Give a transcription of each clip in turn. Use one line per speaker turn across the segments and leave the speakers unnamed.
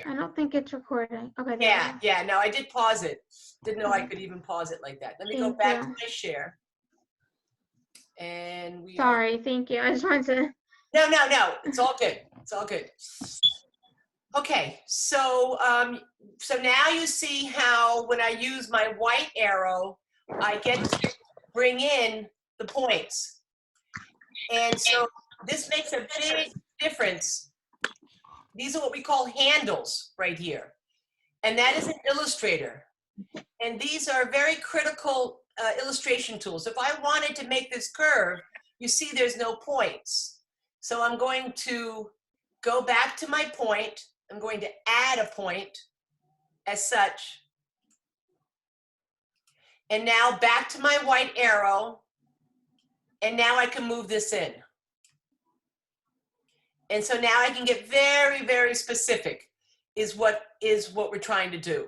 I don't think it's recording. Okay, there
Yeah,
we go.
yeah, no, I did pause it. Didn't know I
Okay.
could even pause it like that. Let me go
Thank
back to
you.
my share. And we are,
Sorry, thank you. I just wanted to.
no, it's all good. It's all good. Okay, so so now you see how when I use my white arrow, I get to bring in the points. And so this makes a big difference. These are what we call handles right here. And that is an Illustrator. And these are very critical illustration tools. If I wanted to make this curve, you see there's no points. So I'm going to go back to my point. I'm going to add a point as such. And now back to my white arrow. And now I can move this in. And so now I can get very, very specific is what we're trying to do.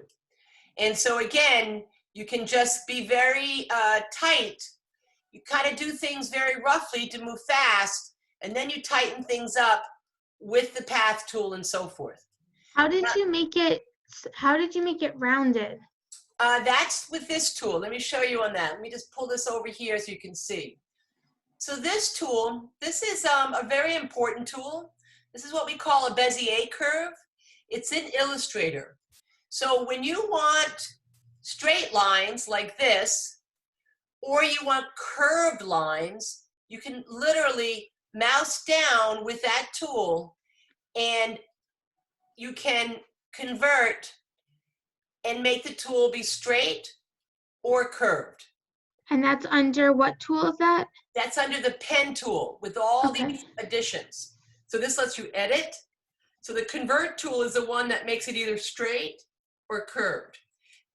And so again, you can just be very tight. You kind of do things very roughly to move fast, and then you tighten things up with the path tool and so forth.
How did you make it? How did you make it rounded?
That's with this tool. Let me show you on that. Let me just pull this over here so you can see. So this tool, this is a very important tool. This is what we call a Bezier curve. It's in Illustrator. So when you want straight lines like this, or you want curved lines, you can literally mouse down with that tool and you can convert and make the tool be straight or curved.
And that's under what tool is that?
That's under the pen tool with all
Okay.
these additions. So this lets you edit. So the convert tool is the one that makes it either straight or curved.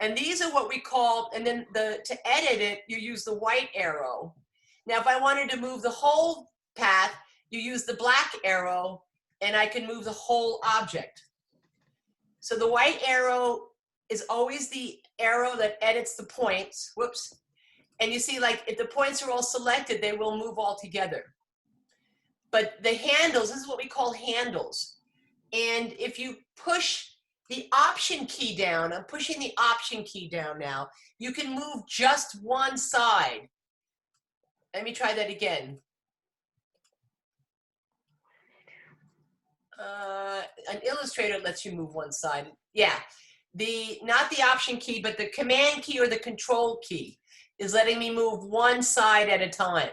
And these are what we call, and then to edit it, you use the white arrow. Now, if I wanted to move the whole path, you use the black arrow, and I can move the whole object. So the white arrow is always the arrow that edits the points. Whoops. And you see, like, if the points are all selected, they will move all together. But the handles, this is what we call handles. And if you push the Option key down, I'm pushing the Option key down now, you can move just one side. Let me try that again. An Illustrator lets you move one side. Yeah, not the Option key, but the Command key or the Control key is letting me move one side at a time.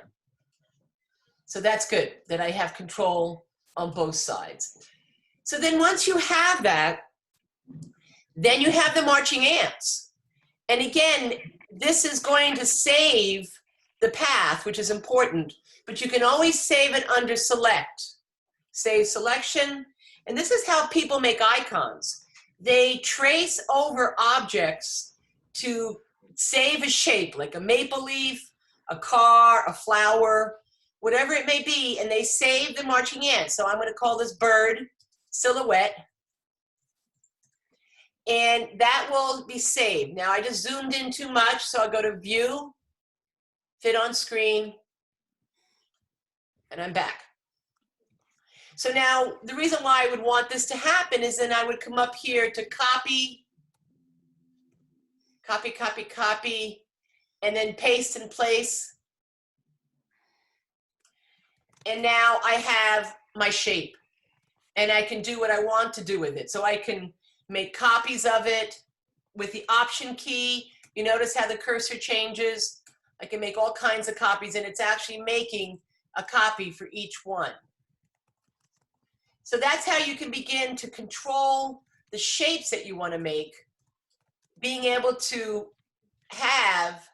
So that's good that I have control on both sides. So then once you have that, then you have the marching ants. And again, this is going to save the path, which is important, but you can always save it under select. Save selection. And this is how people make icons. They trace over objects to save a shape, like a maple leaf, a car, a flower, whatever it may be, and they save the marching ants. So I'm going to call this bird silhouette. And that will be saved. Now I just zoomed in too much, so I'll go to View, Fit on Screen, and I'm back. So now the reason why I would want this to happen is then I would come up here to copy, copy, copy, copy, and then paste and place. And now I have my shape, and I can do what I want to do with it. So I can make copies of it with the Option key. You notice how the cursor changes. I can make all kinds of copies, and it's actually making a copy for each one. So that's how you can begin to control the shapes that you want to make, being able to have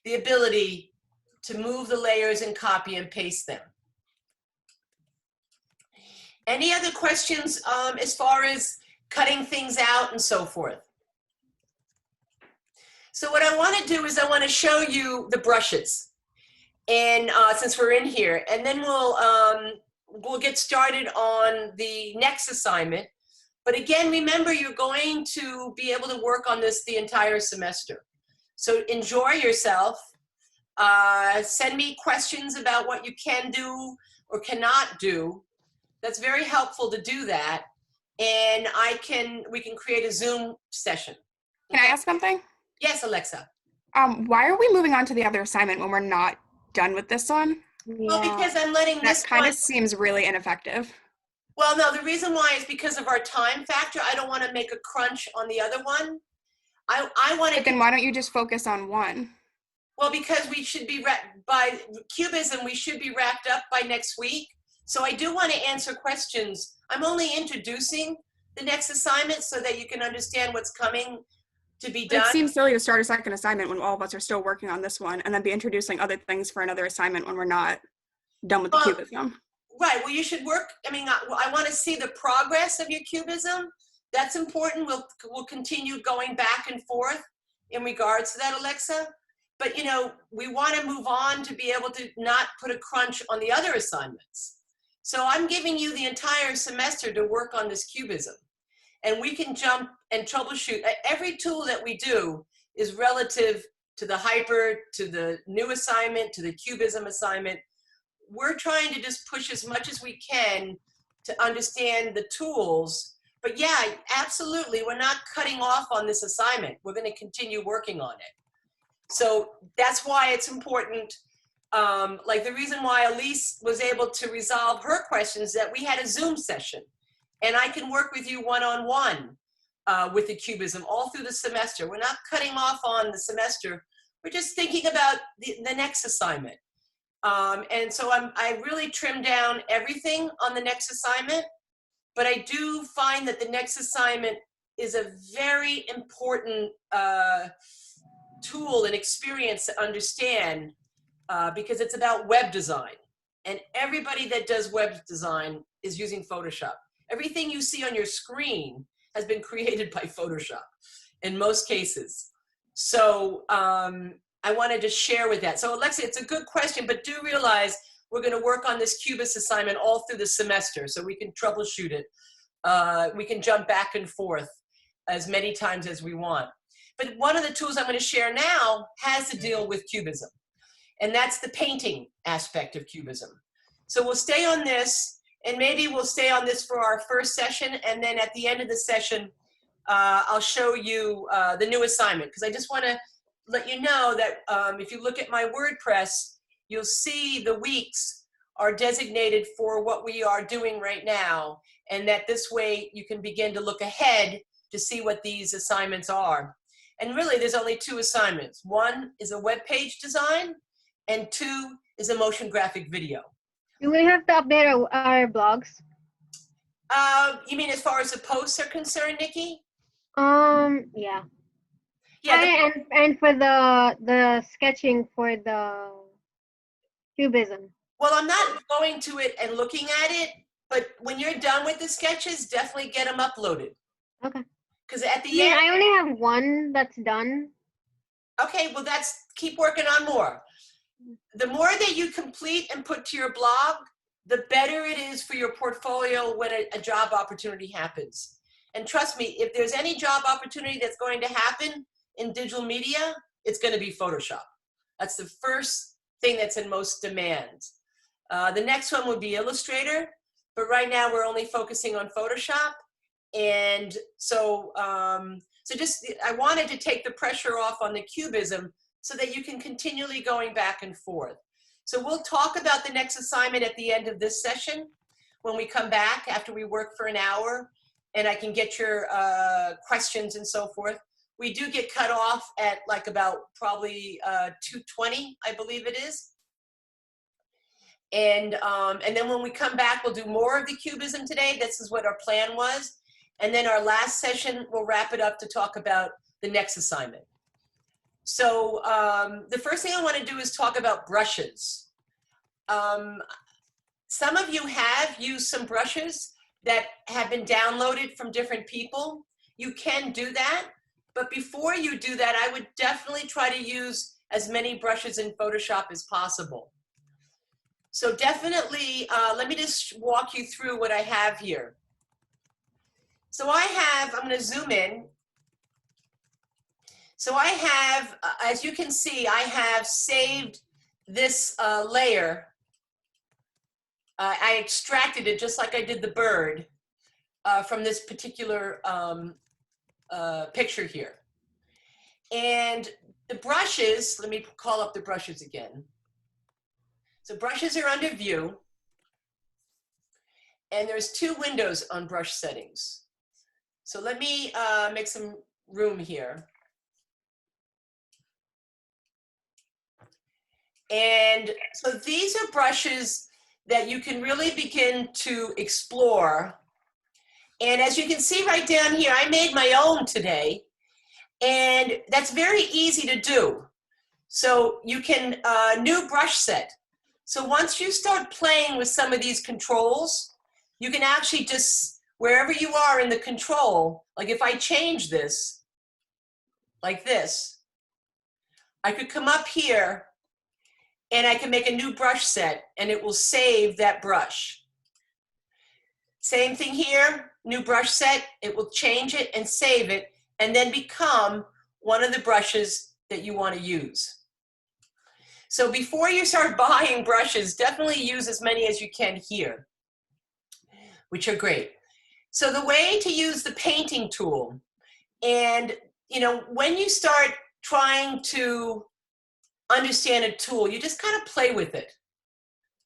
the ability to move the layers and copy and paste them. Any other questions as far as cutting things out and so forth? So what I want to do is I want to show you the brushes, and since we're in here, and then we'll get started on the next assignment. But again, remember, you're going to be able to work on this the entire semester. So enjoy yourself. Send me questions about what you can do or cannot do. That's very helpful to do that. and we can create a Zoom session.
Can I ask something?
Yes, Alexa.
Why are we moving on to the other assignment when we're not done with this one?
Well, because I'm letting
That
this
kind
one.
of seems really ineffective.
Well, no, the reason why is because of our time factor. I don't want to make a crunch on the other one. I want
But
to.
then why don't you just focus on one?
Well, because we should be by Cubism, we should be wrapped up by next week. So I do want to answer questions. I'm only introducing the next assignment so that you can understand what's coming to be done.
It seems silly to start a second assignment when all of us are still working on this one and then be introducing other things for another assignment when we're not done with the cubism.
Right. Well, you should work. I mean, I want to see the progress of your cubism. That's important. We'll continue going back and forth in regards to that, Alexa. But, you know, we want to move on to be able to not put a crunch on the other assignments. So I'm giving you the entire semester to work on this cubism. And we can jump and troubleshoot. Every tool that we do is relative to the hyper, to the new assignment, to the cubism assignment. We're trying to just push as much as we can to understand the tools. But yeah, absolutely, we're not cutting off on this assignment. We're going to continue working on it. So that's why it's important. Like the reason why Elise was able to resolve her questions, that we had a Zoom session. And I can work with you one-on-one with the cubism all through the semester. We're not cutting off on the semester. We're just thinking about the next assignment. And so I really trimmed down everything on the next assignment. But I do find that the next assignment is a very important tool and experience to understand because it's about web design. And everybody that does web design is using Photoshop. Everything you see on your screen has been created by Photoshop in most cases. So I wanted to share with that. So Alexa, it's a good question, but do realize we're going to work on this Cubist assignment all through the semester so we can troubleshoot it. We can jump back and forth as many times as we want. But one of the tools I'm going to share now has to deal with cubism, and that's the painting aspect of cubism. So we'll stay on this, and maybe we'll stay on this for our first session, and then at the end of the session, I'll show you the new assignment, because I just want to let you know that if you look at my WordPress, you'll see the weeks are designated for what we are doing right now, and that this way you can begin to look ahead to see what these assignments are. And really, there's only two assignments. One is a web page design, and two is a motion graphic video.
Do we have to update our blogs?
You mean as far as the posts are concerned, Nikki?
Yeah.
Yeah.
And for the sketching for the cubism.
Well, I'm not going to it and looking at it, but when you're done with the sketches, definitely get them uploaded.
Okay.
Because at the
Yeah,
end.
I only have one that's done.
Okay, well, keep working on more. The more that you complete and put to your blog, the better it is for your portfolio when a job opportunity happens. And trust me, if there's any job opportunity that's going to happen in digital media, it's going to be Photoshop. That's the first thing that's in most demand. The next one would be Illustrator, but right now we're only focusing on Photoshop. And so, I wanted to take the pressure off on the cubism so that you can continually going back and forth. So we'll talk about the next assignment at the end of this session when we come back after we work for an hour, and I can get your questions and so forth. We do get cut off at like about probably 2:20, I believe it is. And then when we come back, we'll do more of the cubism today. This is what our plan was. And then our last session, we'll wrap it up to talk about the next assignment. So the first thing I want to do is talk about brushes. Some of you have used some brushes that have been downloaded from different people. You can do that. But before you do that, I would definitely try to use as many brushes in Photoshop as possible. So definitely, let me just walk you through what I have here. So I'm going to zoom in. So I have, as you can see, I have saved this layer. I extracted it just like I did the bird. from this particular picture here. And the brushes, let me call up the brushes again. So brushes are under view. And there's 2 windows on brush settings. So let me make some room here. And so these are brushes that you can really begin to explore. And as you can see right down here, I made my own today. And that's very easy to do. So you can, new brush set. So once you start playing with some of these controls, you can actually just, wherever you are in the control, like if I change this, like this, I could come up here and I can make a new brush set and it will save that brush. Same thing here, new brush set, it will change it and save it and then become one of the brushes that you want to use. So before you start buying brushes, definitely use as many as you can here, which are great. So the way to use the painting tool, and you know, when you start trying to understand a tool, you just kind of play with it.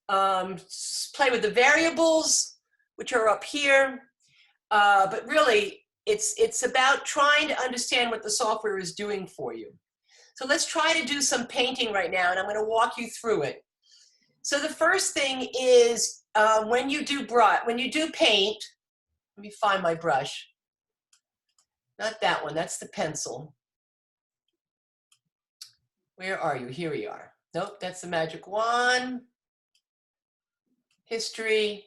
Play with the variables, which are up here, but really it's about trying to understand what the software is doing for you. So let's try to do some painting right now, and I'm going to walk you through it. So the first thing is when you do paint, let me find my brush. Not that one, that's the pencil. Where are you? Here we are. Nope, that's the magic wand. History,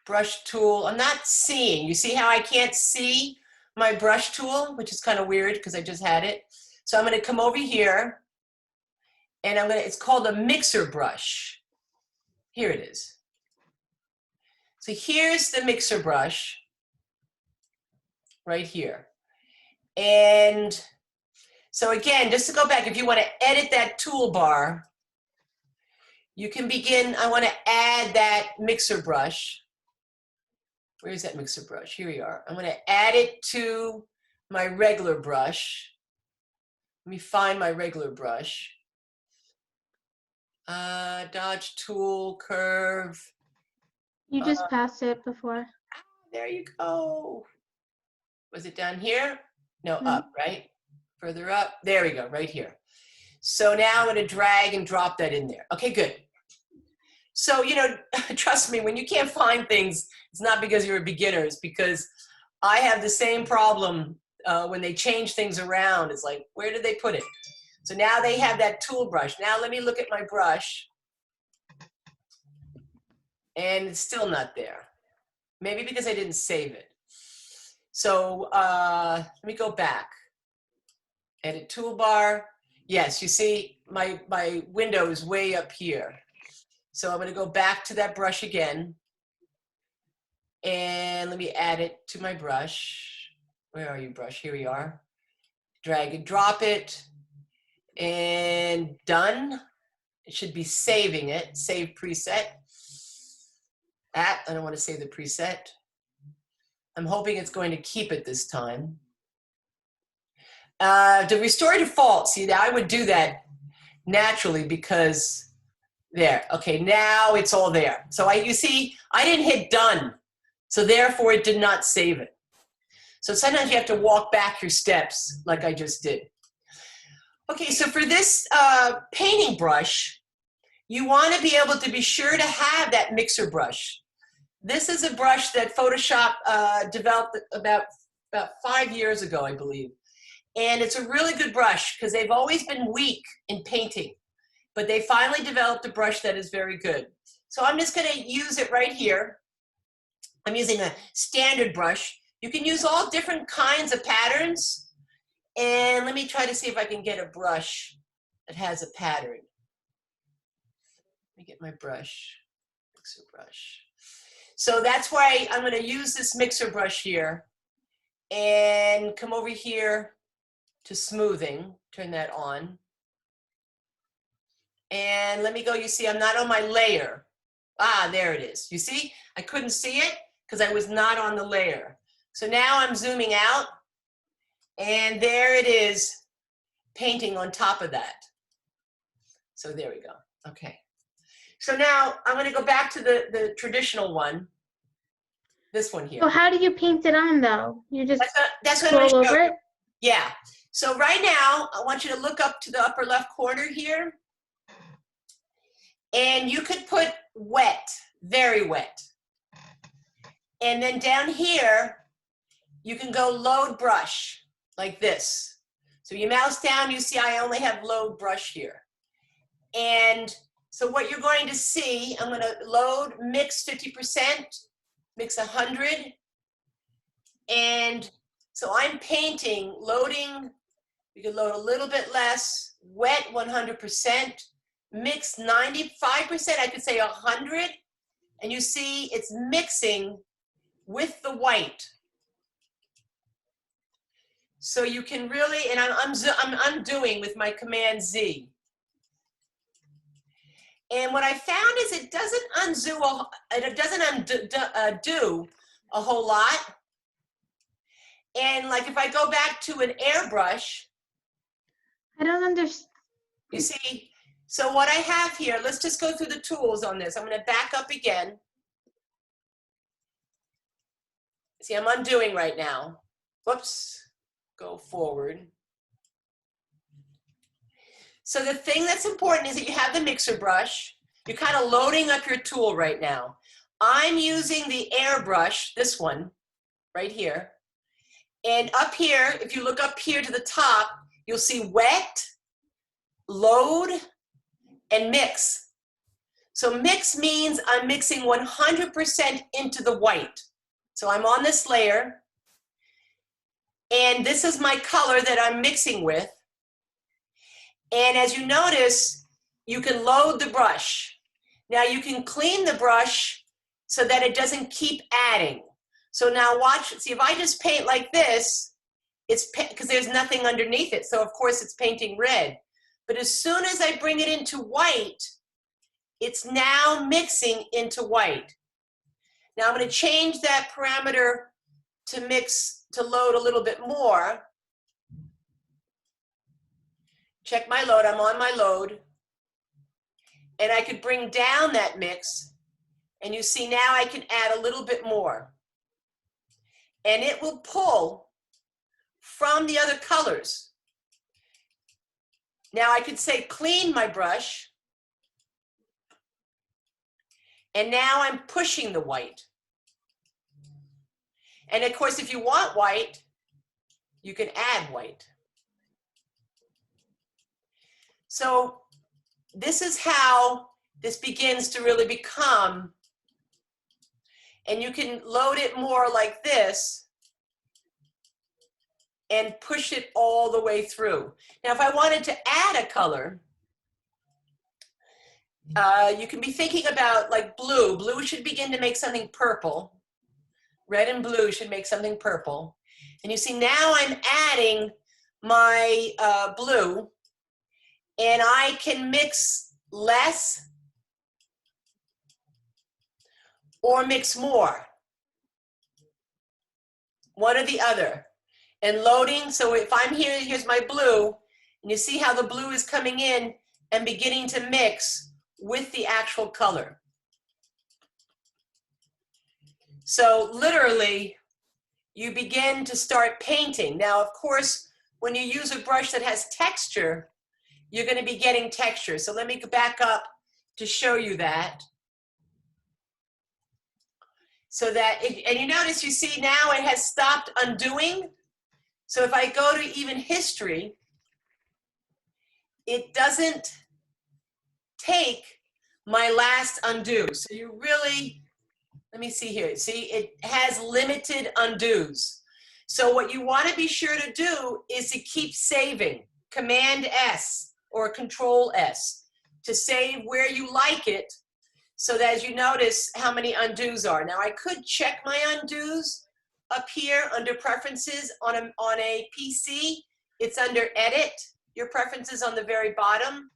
brush tool. I'm not seeing. You see how I can't see my brush tool, which is kind of weird because I just had it. So I'm going to come over here and it's called a mixer brush. Here it is. So here's the mixer brush right here. And so again, just to go back, if you want to edit that toolbar, you can begin. I want to add that mixer brush. Where's that mixer brush? Here we are. I'm going to add it to my regular brush. Let me find my regular brush. Dodge tool, curve.
You just passed it before.
There you go. Was it down here? No, up, right? Further up. There we go, right here. So now I'm going to drag and drop that in there. Okay, good. So, you know, trust me, when you can't find things, it's not because you're a beginner, it's because I have the same problem when they change things around. It's like, where did they put it? So now they have that tool brush. Now let me look at my brush. And it's still not there. Maybe because I didn't save it. So let me go back. Edit toolbar. Yes, you see my window is way up here. So I'm going to go back to that brush again. And let me add it to my brush. Where are you, brush? Here we are. Drag and drop it. And done. It should be saving it. Save preset. I don't want to save the preset. I'm hoping it's going to keep it this time. To restore default, see, I would do that naturally because there. Okay, now it's all there. So you see, I didn't hit done. So therefore it did not save it. So sometimes you have to walk back your steps like I just did. Okay, so for this painting brush, you want to be able to be sure to have that mixer brush. This is a brush that Photoshop developed about 5 years ago, I believe. And it's a really good brush because they've always been weak in painting, but they finally developed a brush that is very good. So I'm just going to use it right here. I'm using a standard brush. You can use all different kinds of patterns. And let me try to see if I can get a brush that has a pattern. Let me get my brush, mixer brush. So that's why I'm going to use this mixer brush here and come over here to smoothing, turn that on. And let me go, you see, I'm not on my layer. Ah, there it is. You see, I couldn't see it. because I was not on the layer. So now I'm zooming out, and there it is, painting on top of that. So there we go. Okay. So now I'm going to go back to the traditional one. This one here.
So how do you paint it on though? You just
That's what I'm going
scroll
to show
over
you.
it?
Yeah. So right now, I want you to look up to the upper left corner here. And you could put wet, very wet. And then down here, you can go load brush, like this. So you mouse down, you see I only have load brush here. And so what you're going to see, I'm going to load mix 50%, mix 100. And so I'm painting, loading, you can load a little bit less, wet 100%, mix 95%, I could say 100. And you see it's mixing with the white. So you can really, and I'm undoing with my Command Z. And what I found is it doesn't undo a whole lot. And like if I go back to an airbrush,
I don't understand.
you see, so what I have here, let's just go through the tools on this. I'm going to back up again. See, I'm undoing right now. Whoops, go forward. So the thing that's important is that you have the mixer brush. You're kind of loading up your tool right now. I'm using the airbrush, this one, right here. And up here, if you look up here to the top, you'll see wet, load, and mix. So mix means I'm mixing 100% into the white. So I'm on this layer, and this is my color that I'm mixing with. And as you notice, you can load the brush. Now you can clean the brush so that it doesn't keep adding. So now watch, see if I just paint like this, it's because there's nothing underneath it. So of course it's painting red. But as soon as I bring it into white, it's now mixing into white. Now I'm going to change that parameter to mix, to load a little bit more. Check my load, I'm on my load. And I could bring down that mix, and you see now I can add a little bit more. And it will pull from the other colors. Now I could say clean my brush, and now I'm pushing the white. And of course, if you want white, you can add white. So this is how this begins to really become, and you can load it more like this and push it all the way through. Now, if I wanted to add a color, you can be thinking about like blue. Blue should begin to make something purple. Red and blue should make something purple. And you see now I'm adding my blue, and I can mix less or mix more. One or the other. And loading, so if I'm here, here's my blue, and you see how the blue is coming in and beginning to mix with the actual color. So literally, you begin to start painting. Now, of course, when you use a brush that has texture, you're going to be getting texture. So let me go back up to show you that. So that, and you notice, you see now it has stopped undoing. So if I go to even history, it doesn't take my last undo. So you really, let me see here. See, it has limited undos. So what you want to be sure to do is to keep saving. Command S or Control S to save where you like it, so that as you notice how many undos are. Now I could check my undos up here under preferences on a PC. It's under edit, your preferences on the very bottom.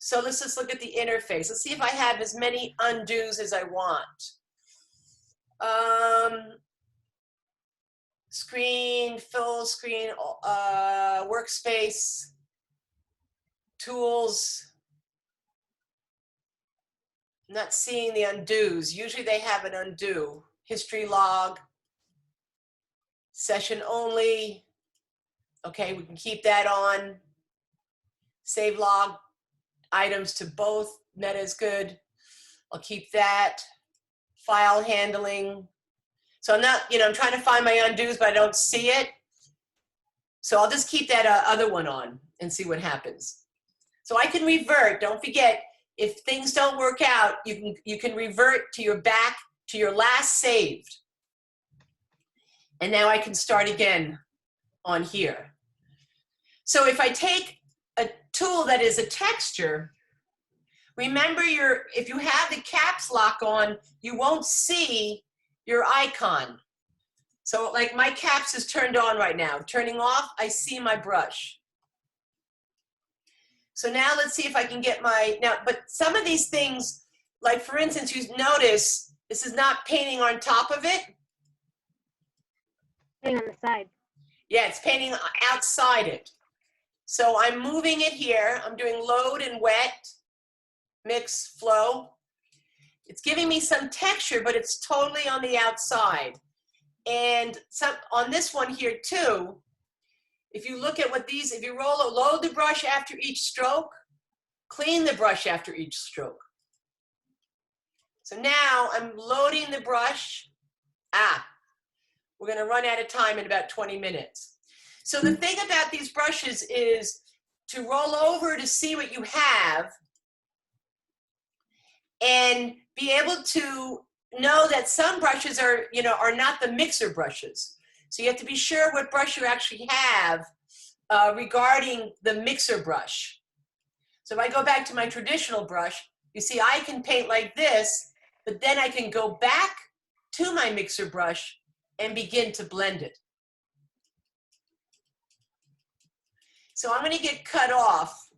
So let's just look at the interface. Let's see if I have as many undos as I want. Screen, full screen, workspace, tools. I'm not seeing the undos. Usually they have an undo. History log, session only. Okay, we can keep that on. Save log, items to both, meta is good. I'll keep that. File handling. So I'm not, I'm trying to find my undos, but I don't see it. So I'll just keep that other one on and see what happens. So I can revert. Don't forget, if things don't work out, you can revert to your last saved. And now I can start again on here. So if I take a tool that is a texture, remember if you have the caps lock on, you won't see your icon. So like my caps is turned on right now. Turning off, I see my brush. So now let's see if I can get but some of these things, like for instance, you notice this is not painting on top of it.
Painting on the side.
Yeah, it's painting outside it. So I'm moving it here. I'm doing load and wet, mix, flow. It's giving me some texture, but it's totally on the outside. And on this one here too, if you look at if you load the brush after each stroke, clean the brush after each stroke. So now I'm loading the brush. We're gonna run out of time in about 20 minutes. So the thing about these brushes is to roll over to see what you have and be able to know that some brushes are not the mixer brushes. So you have to be sure what brush you actually have regarding the mixer brush. So if I go back to my traditional brush, you see I can paint like this, but then I can go back to my mixer brush and begin to blend it. So I'm going to get cut off.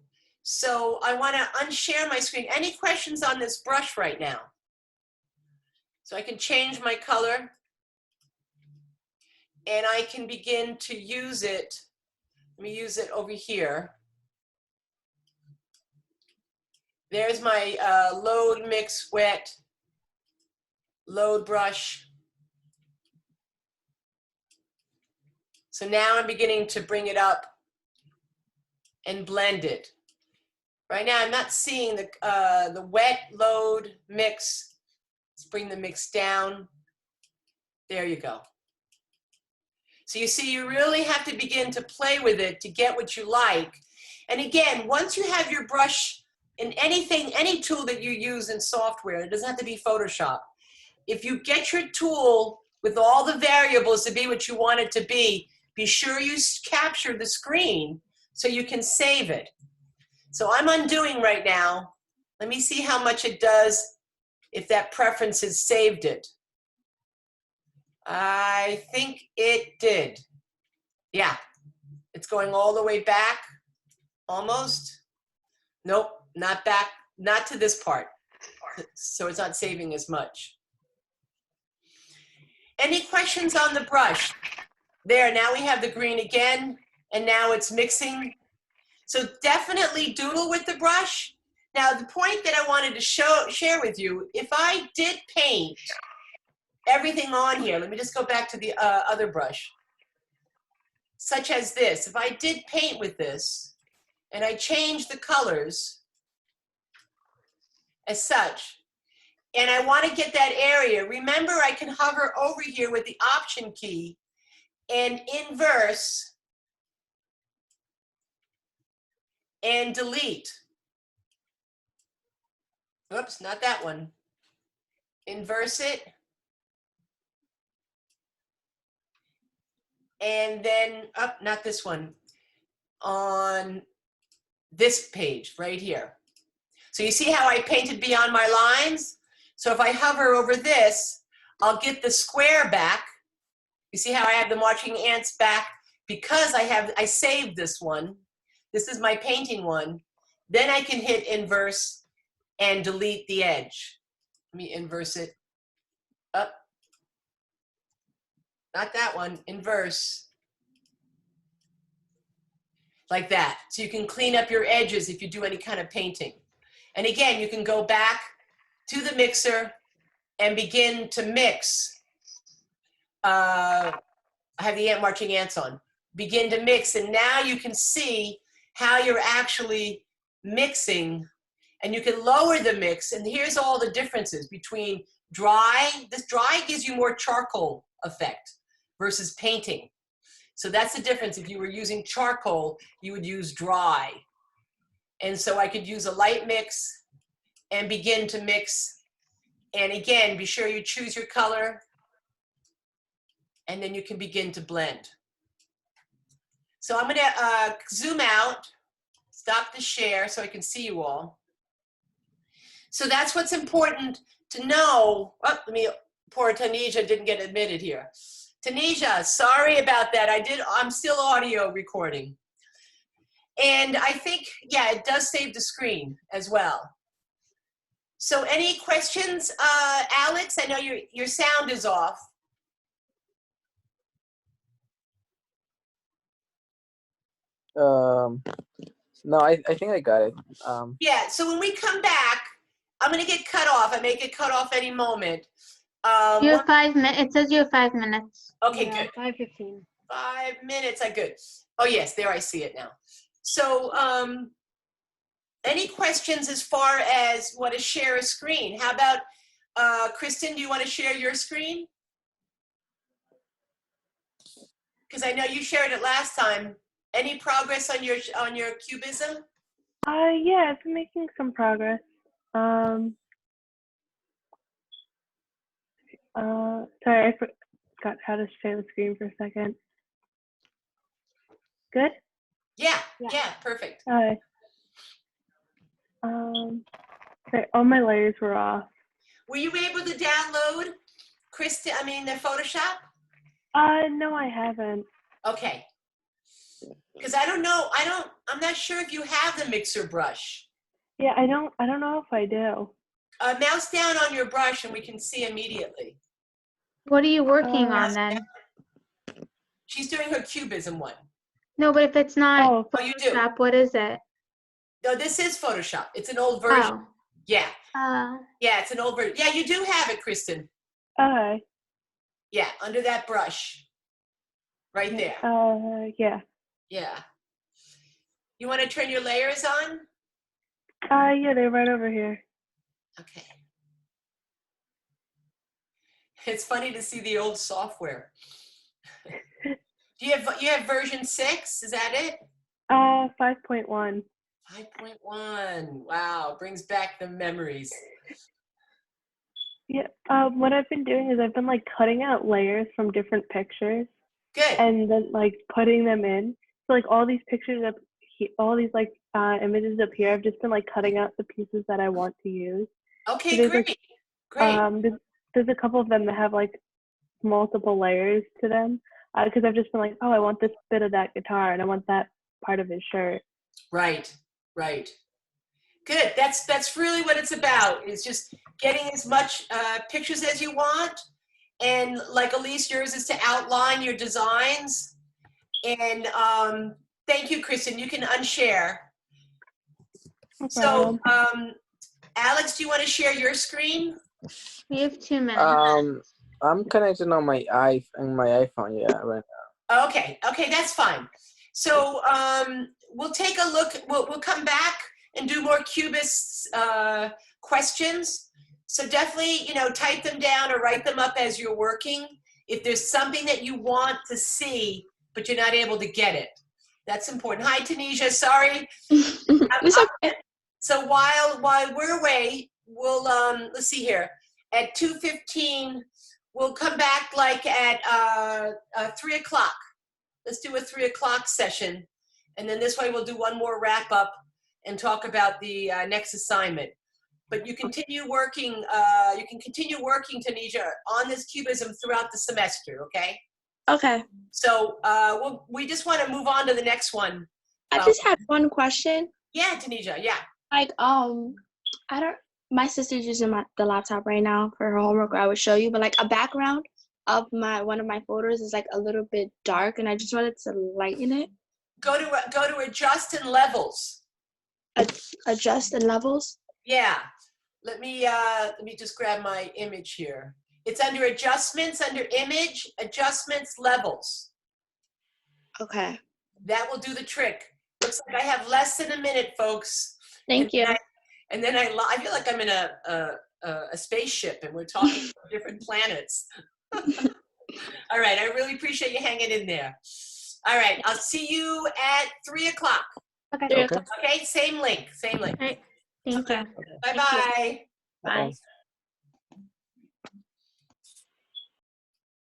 So I want to unshare my screen. Any questions on this brush right now? So I can change my color and I can begin to use it. Let me use it over here. There's my load, mix, wet, load brush. So now I'm beginning to bring it up and blend it. Right now I'm not seeing the wet, load, mix. Let's bring the mix down. There you go. So you see, you really have to begin to play with it to get what you like. And again, once you have your brush in any tool that you use in software, it doesn't have to be Photoshop. If you get your tool with all the variables to be what you want it to be sure you capture the screen so you can save it. So I'm undoing right now. Let me see how much it does if that preference has saved it. I think it did. Yeah, it's going all the way back, almost. Nope, not back, not to this part. So it's not saving as much. Any questions on the brush? There, now we have the green again, and now it's mixing. So definitely doodle with the brush. Now the point that I wanted to share with you, if I did paint everything on here, let me just go back to the other brush, such as this. If I did paint with this, and I change the colors as such, and I want to get that area, remember I can hover over here with the Option key and inverse and delete. Oops, not that one. Inverse it. And then, not this one, on this page right here. So you see how I painted beyond my lines? So if I hover over this, I'll get the square back. You see how I have the marching ants back? Because I saved this one. This is my painting one. Then I can hit inverse and delete the edge. Let me inverse it up not that one, inverse. Like that. So you can clean up your edges if you do any kind of painting. And again, you can go back to the mixer and begin to mix. I have the marching ants on. Begin to mix, and now you can see how you're actually mixing, and you can lower the mix. And here's all the differences between dry. This dry gives you more charcoal effect versus painting. So that's the difference. If you were using charcoal, you would use dry. And so I could use a light mix and begin to mix. And again, be sure you choose your color, and then you can begin to blend. So I'm gonna zoom out, stop the share so I can see you all. So that's what's important to know. Oh, poor Tanisha didn't get admitted here. Tanisha, sorry about that. I'm still audio recording. And I think, yeah, it does save the screen as well. So any questions, Alex? I know your sound is off.
No, I think I got it.
Yeah, so when we come back, I'm gonna get cut off. I may get cut off any moment.
You have 5 minutes. It says you have 5 minutes.
Okay,
Yeah,
good.
5:15.
5 minutes, good. Oh yes, there I see it now. So any questions as far as what to share a screen? How about, Kristen, do you want to share your screen? Because I know you shared it last time. Any progress on your cubism?
Yeah, I've been making some progress. Sorry, I forgot how to share the screen for a second. Good?
Yeah,
Yeah.
yeah, perfect.
Sorry, all my layers were off.
Were you able to download the Photoshop?
No, I haven't.
Okay. Because I don't know, I'm not sure if you have the mixer brush.
Yeah, I don't know if I do.
Mouse down on your brush and we can see immediately.
What are you working on then?
She's doing her cubism one.
No, but if it's not
Oh.
Oh, you do?
Photoshop, what is it?
No, this is Photoshop. It's an old version. Yeah. Yeah, it's an old version. Yeah, you do have it, Kristen.
Okay.
Yeah, under that brush. Right there.
Yeah.
Yeah. You want to turn your layers on?
Yeah, they're right over here.
Okay. It's funny to see the old software. Do you have version 6? Is that it?
5.1.
5.1. Wow, brings back the memories.
Yeah. What I've been doing is I've been like cutting out layers from different pictures
Good.
and then like putting them in. So like all these pictures up here, all these like images up here, I've just been like cutting out the pieces that I want to use.
Okay,
there's,
great.
like,
Great.
There's a couple of them that have like multiple layers to them because I've just been like, oh, I want this bit of that guitar and I want that part of his shirt.
Right, right. Good. That's really what it's about, is just getting as much pictures as you want. And like Elise, yours is to outline your designs. And thank you, Kristen. You can unshare.
No
So,
problem.
Alex, do you want to share your screen?
We have 2 minutes.
I'm connected on my iPhone, yeah, right now.
Okay, that's fine. So we'll take a look. We'll come back and do more Cubist questions. So definitely, type them down or write them up as you're working. If there's something that you want to see, but you're not able to get it, that's important. Hi, Tanisha. Sorry.
It's okay.
So while we're away, we'll let's see here. At 2:15, we'll come back like at 3 o'clock. Let's do a 3 o'clock session, and then this way we'll do one more wrap up and talk about the next assignment. But you continue working. You can continue working, Tanisha, on this cubism throughout the semester. Okay.
Okay.
So we just want to move on to the next one.
I just had one question.
Yeah, Tanisha. Yeah.
Like, my sister's using the laptop right now for her homework. I would show you, but like a background of one of my photos is like a little bit dark, and I just wanted to lighten it.
Go to adjust and levels.
Adjust the levels.
Yeah. Let me just grab my image here. It's under adjustments, under image, adjustments, levels.
Okay.
That will do the trick. Looks like I have less than a minute, folks.
Thank you.
And then I feel like I'm in a spaceship and we're talking about different planets. All right, I really appreciate you hanging in there. All right, I'll see you at 3 o'clock.
Okay.
Okay.
Okay, same link, same link.
Right. Thank you.
Okay.
Bye-bye.
Bye.